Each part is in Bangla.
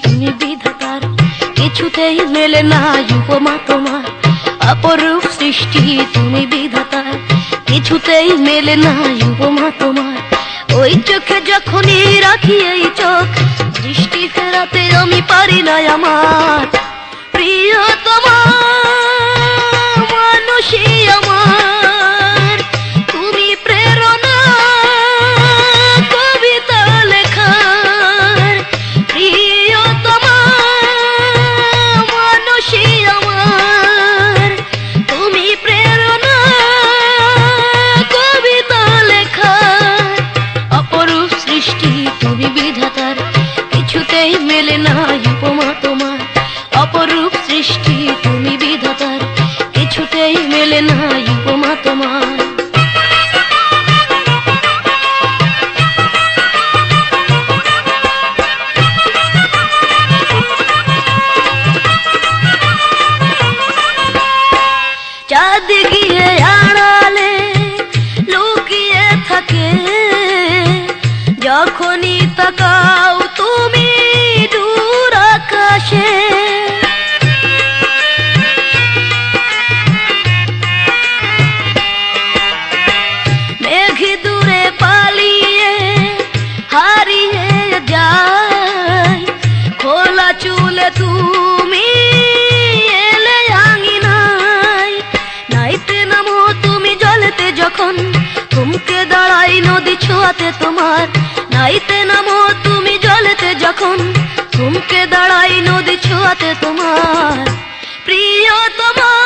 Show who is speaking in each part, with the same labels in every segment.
Speaker 1: তুমি বিধাতার, কিছুতেই মেলে না উপমা তোমার। অপরূপ সৃষ্টি তুমি বিধাতার, কিছুতেই মেলে না উপমা তোমার। ওই চোখে যখনই রাখি এই চোখ, দৃষ্টি ফেরাতে আমি পারি না আমার প্রিয় তোমার। মানুষই আমার তুমি, প্রেরণা কবিতা লেখার। প্রিয় তোমার মানুষই আমার তুমি, প্রেরণা কবিতা লেখার। অপরূপ সৃষ্টি তুমি বিধাতার, কিছুতেই মেলে না উপমা তোমার। অপরূপ সৃষ্টি তুমি বিধাতার, কিছুতেই মেলে না উপমা তোমার। চাঁদ গিয়ে আড়ালে লুকিয়ে থাকে, যখনই তাকাও তুমি দূর আকাশে। মেঘ দূরে পালিয়ে হারিয়ে যায়, খোলা চুলে তুমি এলে আঙিনায়। নাইতে নামো তুমি জলেতে যখন, থমকে দাঁড়াই নদী ছোঁয়াতে তোমার। নাইতে নামো তুমি জলেতে যখন, থমকে দাঁড়াই নদী ছোঁয়াতে তোমার। প্রিয় তোমার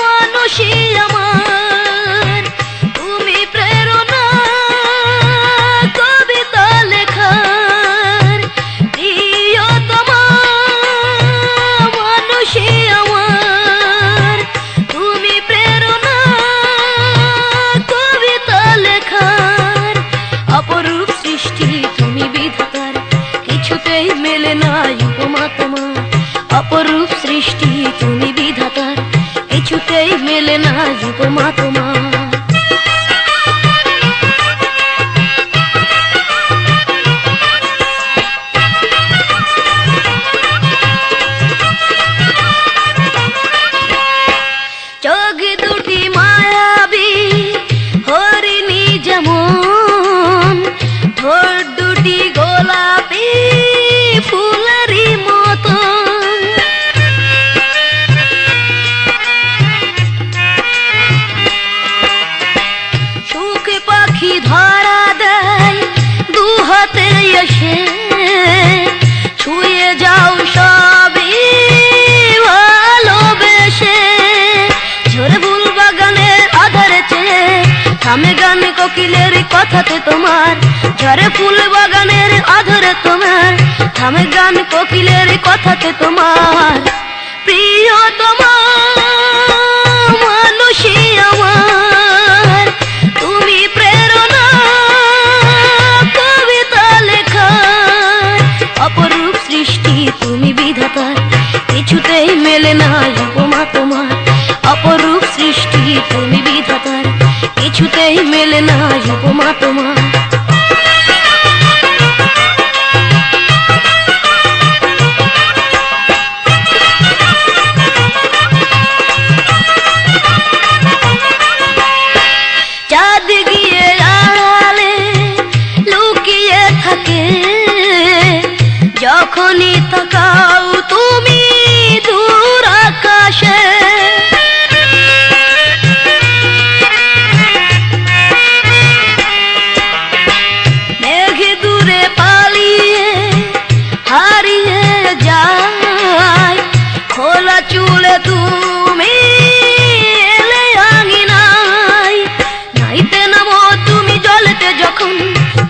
Speaker 1: মানুষই আমার তুমি, প্রেরণা কবিতা লেখার। প্রিয় তোমার মানুষই আমার তুমি, প্রেরণা কবিতা লেখার। অপরূপ সৃষ্টি তুমি বিধাতার, কিছুতেই মেলে না উপমা তোমার। অপরূপ সৃষ্টি তুমি বিধাতার, কিছুতেই মেলে না উপমা তোমার। চোখ দুটি মায়াবী হরিণী যেমন, ঠোঁট দুটি গোলাপি ফুলেরই মতন। সুখ পাখি ধরা দেয় দু হাতে এসে, ছুঁয়ে যাও সবই ভালোবেসে। ঝরে ফুল বাগানের আধারে চেয়ে থামে গান কোকিলের কথাতে তোমার। ঝরে ফুল বাগানের আধারে তোমার, থামে গান কোকিলের কথাতে তোমার। প্রিয় তোমার মানুষই আমার তুমি, প্রেরণা কবিতা লেখার। অপরূপ সৃষ্টি তুমি বিধাতার, কিছুতেই মেলে না উপমা তোমার। অপরূপ সৃষ্টি তুমি বিধাতার, কিছুতেই মেলে না উপমা তোমার। চাঁদ গিয়ে আড়ালে লুকিয়ে থাকে, যখনই তাকাও তুমি দূর আকাশে। মেঘ দূরে পালিয়ে হারিয়ে যায়, খোলা চুলে তুমি এলে আঙিনায়। নাইতে নামো তুমি জলেতে যখন,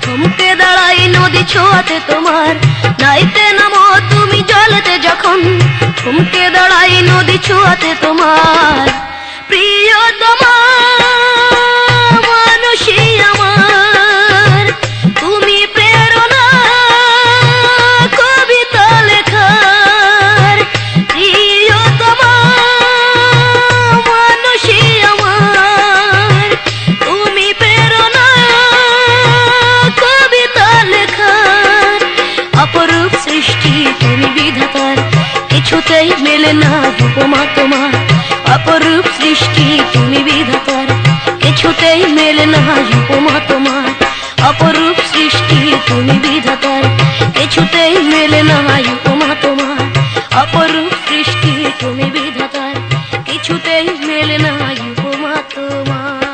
Speaker 1: থমকে দাঁড়াই নদী ছোঁয়াতে তোমার। নাইতে নামো তুমি জলেতে যখন, থমকে দাঁড়াই নদী ছোঁয়াতে তোমার। প্রিয় তোমার মানুষই আমার তুমি, প্রেরণা কবিতা লেখার। প্রিয় তোমার মানুষই আমার তুমি, প্রেরণা কবিতা লেখার। অপরূপ সৃষ্টি তুমি বিধাতার, কিছুতেই মেলে না উপমা তোমার। অপরূপ সৃষ্টি তুমি বিধাতার, কিছুতেই মেলে না উপমা তোমার। অপরূপ সৃষ্টি তুমি বিধাতার, কিছুতেই মেলে না উপমা তোমার। অপরূপ সৃষ্টি তুমি বিধাতার, কিছুতেই মেলে না উপমা তোমার।